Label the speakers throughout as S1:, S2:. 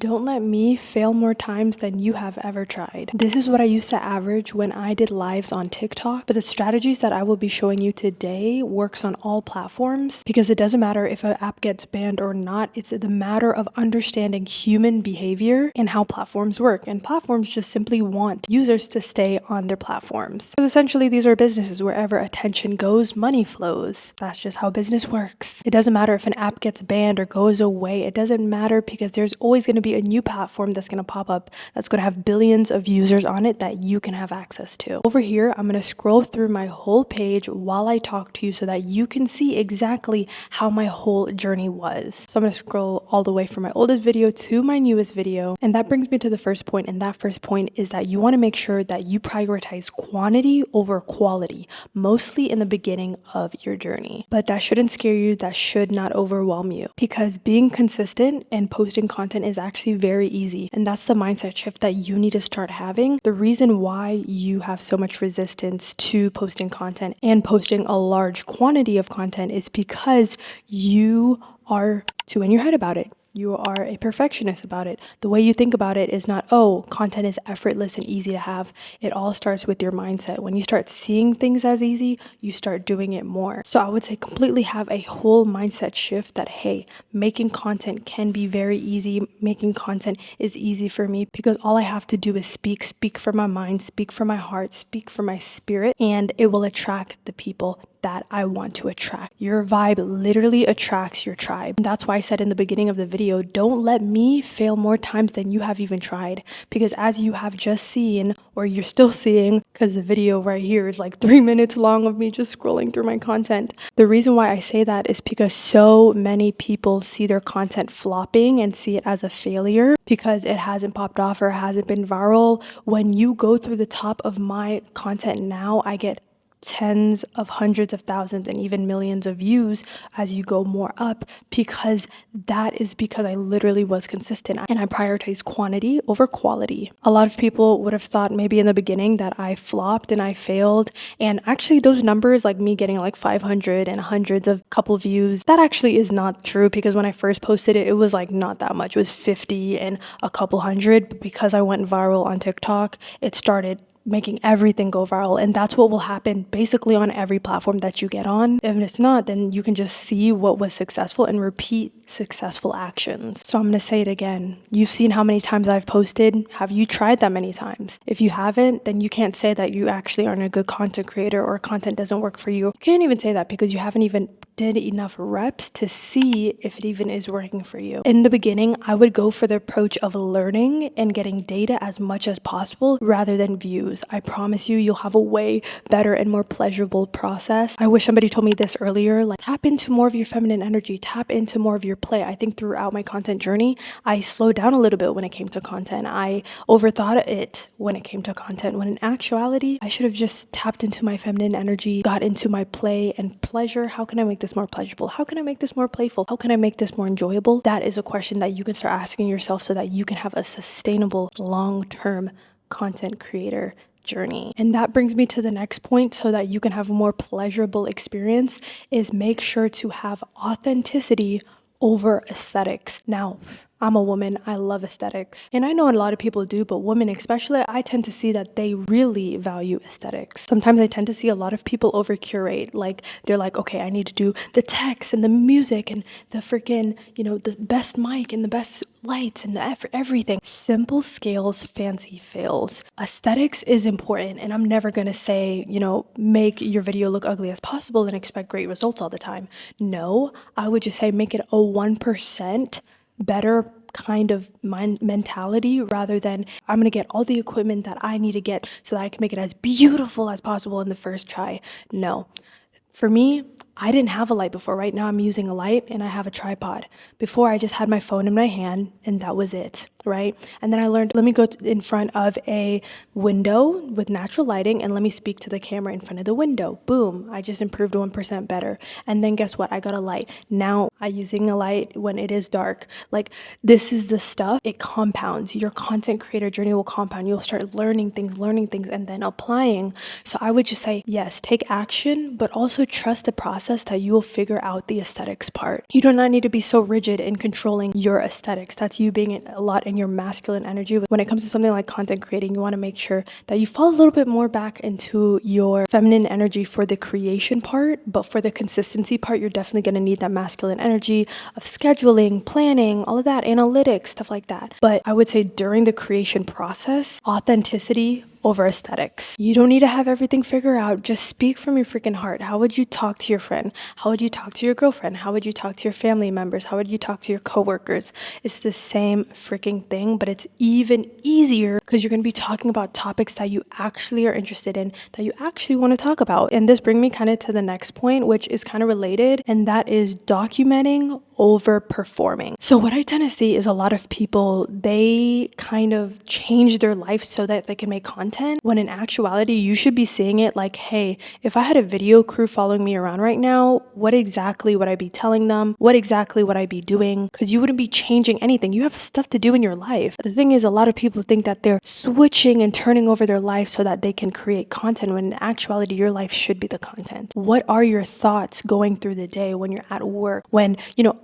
S1: Don't let me fail more times than you have ever tried. This is what I used to average when I did lives on TikTok, but the strategies that I will be showing you today works on all platforms because it doesn't matter if an app gets banned or not. It's the matter of understanding human behavior and how platforms work. And platforms just simply want users to stay on their platforms. Because essentially these are businesses. Wherever attention goes, money flows. That's just how business works. It doesn't matter if an app gets banned or goes away. It doesn't matter because there's always going to be a new platform that's going to pop up that's going to have billions of users on it that you can have access to. Over here, I'm going to scroll through my whole page while I talk to you so that you can see exactly how my whole journey was. So I'm going to scroll all the way from my oldest video to my newest video. And that brings me to the first point. And that first point is that you want to make sure that you prioritize quantity over quality, mostly in the beginning of your journey. But that shouldn't scare you. That should not overwhelm you, because being consistent and posting content is actually very easy. And that's the mindset shift that you need to start having. The reason why you have so much resistance to posting content and posting a large quantity of content is because you are too in your head about it. You are a perfectionist about it. The way you think about it is not, oh, content is effortless and easy to have. It all starts with your mindset. When you start seeing things as easy, you start doing it more. So I would say completely have a whole mindset shift that, hey, making content can be very easy. Making content is easy for me because all I have to do is speak from my mind, speak from my heart, speak from my spirit, and it will attract the people that I want to attract. Your vibe literally attracts your tribe. And that's why I said in the beginning of the video, don't let me fail more times than you have even tried. Because as you have just seen, or you're still seeing, because the video right here is like 3 minutes long of me just scrolling through my content. The reason why I say that is because so many people see their content flopping and see it as a failure because it hasn't popped off or hasn't been viral. When you go through the top of my content now, I get tens of hundreds of thousands and even millions of views as you go more up, because that is because I literally was consistent and I prioritized quantity over quality. A lot of people would have thought maybe in the beginning that I flopped and I failed, and actually those numbers, like me getting like 500 and hundreds of couple views, that actually is not true, because when I first posted it, it was like not that much. It was 50 and a couple hundred, but because I went viral on TikTok, it started making everything go viral. And that's what will happen basically on every platform that you get on. If it's not, then you can just see what was successful and repeat successful actions. So I'm going to say it again. You've seen how many times I've posted. Have you tried that many times? If you haven't, then you can't say that you actually aren't a good content creator or content doesn't work for you. You can't even say that because you haven't even did enough reps to see if it even is working for you. In the beginning, I would go for the approach of learning and getting data as much as possible rather than views. I promise you, you'll have a way better and more pleasurable process. I wish somebody told me this earlier, like tap into more of your feminine energy, tap into more of your play. I think throughout my content journey, I slowed down a little bit when it came to content. I overthought it when it came to content, when in actuality, I should have just tapped into my feminine energy, got into my play and pleasure. How can I make this more pleasurable? How can I make this more playful? How can I make this more enjoyable? That is a question that you can start asking yourself so that you can have a sustainable, long-term content creator journey. And that brings me to the next point, so that you can have a more pleasurable experience, is make sure to have authenticity over aesthetics. Now, I'm a woman, I love aesthetics. And I know a lot of people do, but women especially, I tend to see that they really value aesthetics. Sometimes I tend to see a lot of people over curate. Like they're like, okay, I need to do the text and the music and the freaking, the best mic and the best lights and everything. Simple scales, fancy fails. Aesthetics is important, and I'm never gonna say, make your video look ugly as possible and expect great results all the time. No, I would just say make it a 1% better kind of mentality, rather than I'm gonna get all the equipment that I need to get so that I can make it as beautiful as possible in the first try. No. For me, I didn't have a light before. Right now I'm using a light and I have a tripod. Before, I just had my phone in my hand and that was it, right? And then I learned, let me go in front of a window with natural lighting and let me speak to the camera in front of the window. Boom, I just improved 1% better. And then guess what? I got a light. Now I'm using a light when it is dark. Like, this is the stuff, it compounds. Your content creator journey will compound. You'll start learning things, and then applying. So I would just say, yes, take action, but also trust the process. process that you will figure out the aesthetics part. You do not need to be so rigid in controlling your aesthetics. That's you being a lot in your masculine energy. When it comes to something like content creating, you want to make sure that you fall a little bit more back into your feminine energy for the creation part, but for the consistency part, you're definitely going to need that masculine energy of scheduling, planning, all of that, analytics, stuff like that. But I would say during the creation process, authenticity over aesthetics. You don't need to have everything figured out. Just speak from your freaking heart. How would you talk to your friend? How would you talk to your girlfriend? How would you talk to your family members? How would you talk to your coworkers? It's the same freaking thing, but it's even easier because you're going to be talking about topics that you actually are interested in, that you actually want to talk about. And this brings me kind of to the next point, which is kind of related, and that is documenting over performing. So what I tend to see is a lot of people, they kind of change their life so that they can make content, when in actuality, you should be seeing it like, hey, if I had a video crew following me around right now, what exactly would I be telling them? What exactly would I be doing? Because you wouldn't be changing anything. You have stuff to do in your life. But the thing is, a lot of people think that they're switching and turning over their life so that they can create content, when in actuality, your life should be the content. What are your thoughts going through the day when you're at work? When,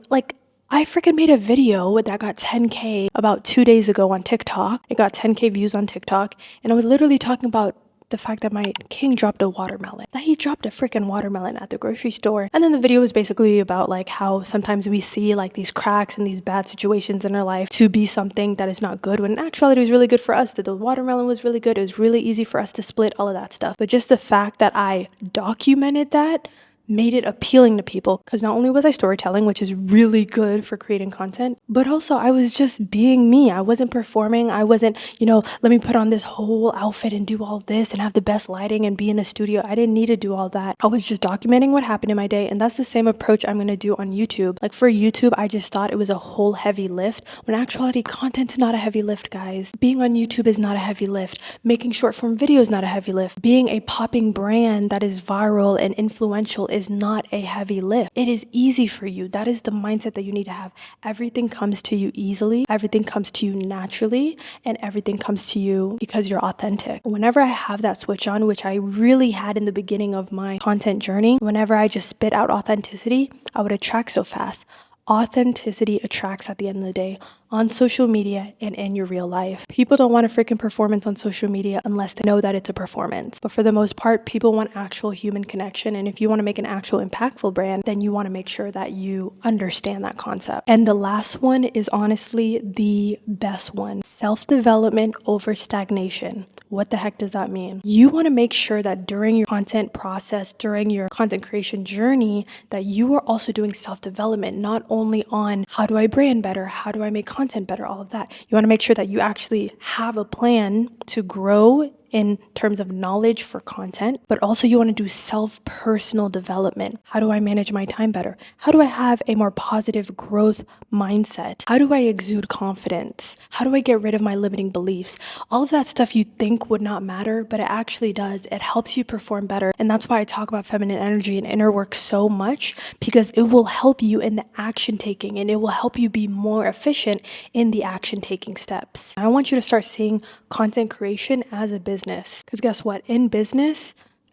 S1: like, I freaking made a video that got 10K about 2 days ago on TikTok. It got 10K views on TikTok. And I was literally talking about the fact that my king dropped a watermelon. That he dropped a freaking watermelon at the grocery store. And then the video was basically about like how sometimes we see like these cracks and these bad situations in our life to be something that is not good, when in actuality it was really good for us. That the watermelon was really good. It was really easy for us to split, all of that stuff. But just the fact that I documented that made it appealing to people, because not only was I storytelling, which is really good for creating content, but also I was just being me. I wasn't performing. I wasn't, let me put on this whole outfit and do all this and have the best lighting and be in a studio. I didn't need to do all that. I was just documenting what happened in my day. And that's the same approach I'm going to do on YouTube. Like for YouTube, I just thought it was a whole heavy lift, when actuality content's not a heavy lift, guys. Being on YouTube is not a heavy lift. Making short form videos is not a heavy lift. Being a popping brand that is viral and influential is not a heavy lift. It is easy for you. That is the mindset that you need to have. Everything comes to you easily. Everything comes to you naturally, and everything comes to you because you're authentic. Whenever I have that switch on, which I really had in the beginning of my content journey, whenever I just spit out authenticity, I would attract so fast. Authenticity attracts at the end of the day, on social media and in your real life. People don't want a freaking performance on social media unless they know that it's a performance. But for the most part, people want actual human connection. And if you want to make an actual impactful brand, then you want to make sure that you understand that concept. And the last one is honestly the best one: self-development over stagnation. What the heck does that mean? You want to make sure that during your content process, during your content creation journey, that you are also doing self-development, not only on how do I brand better, how do I make content better, all of that. You want to make sure that you actually have a plan to grow in terms of knowledge for content, but also you want to do self-personal development. How do I manage my time better? How do I have a more positive growth mindset? How do I exude confidence? How do I get rid of my limiting beliefs? All of that stuff you think would not matter, but it actually does. It helps you perform better. And that's why I talk about feminine energy and inner work so much, because it will help you in the action taking, and it will help you be more efficient in the action taking steps. I want you to start seeing content creation as a business. Because guess what? In business,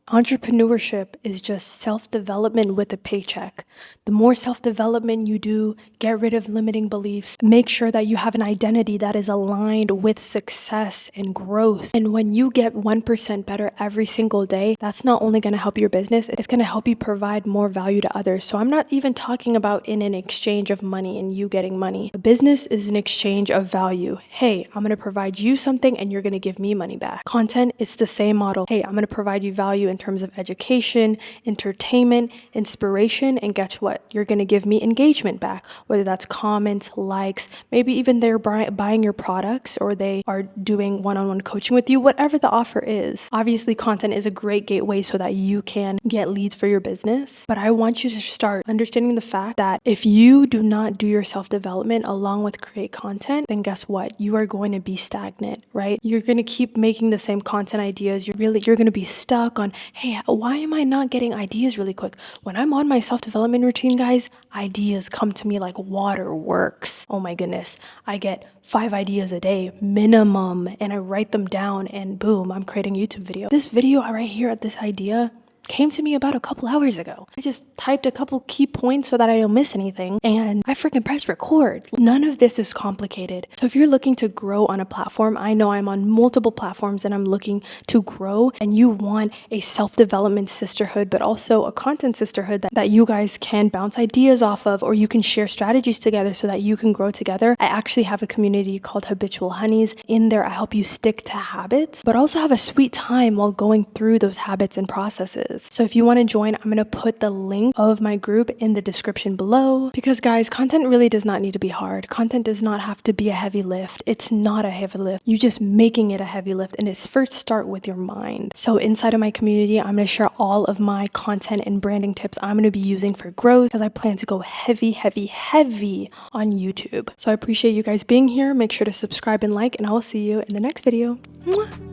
S1: entrepreneurship is just self-development with a paycheck. The more self-development you do, get rid of limiting beliefs, make sure that you have an identity that is aligned with success and growth. And when you get 1% better every single day, that's not only going to help your business, it's going to help you provide more value to others. So I'm not even talking about in an exchange of money and you getting money. A business is an exchange of value. Hey, I'm going to provide you something and you're going to give me money back. Content, it's the same model. Hey, I'm going to provide you value in terms of education, entertainment, inspiration, and guess what? You're going to give me engagement back, whether that's comments, likes, maybe even they're buying your products or they are doing one-on-one coaching with you, whatever the offer is. Obviously, content is a great gateway so that you can get leads for your business, but I want you to start understanding the fact that if you do not do your self-development along with create content, then guess what? You are going to be stagnant, right? You're going to keep making the same content ideas. You're going to be stuck on, hey, why am I not getting ideas really quick? When I'm on my self-development routine, guys, ideas come to me like waterworks. Oh my goodness. I get 5 ideas a day minimum, and I write them down and boom, I'm creating a YouTube video. This video right here at this idea, came to me about a couple hours ago. I just typed a couple key points so that I don't miss anything, and I freaking pressed record. None of this is complicated. So if you're looking to grow on a platform, I know I'm on multiple platforms and I'm looking to grow, and you want a self-development sisterhood, but also a content sisterhood that you guys can bounce ideas off of, or you can share strategies together so that you can grow together. I actually have a community called Habitual Honeys. In there, I help you stick to habits, but also have a sweet time while going through those habits and processes. So if you want to join, I'm going to put the link of my group in the description below, because guys, content really does not need to be hard. Content does not have to be a heavy lift. It's not a heavy lift. You just making it a heavy lift, and it's first start with your mind. So inside of my community, I'm going to share all of my content and branding tips I'm going to be using for growth, because I plan to go heavy on YouTube. So I appreciate you guys being here. Make sure to subscribe and like, and I will see you in the next video. Mwah!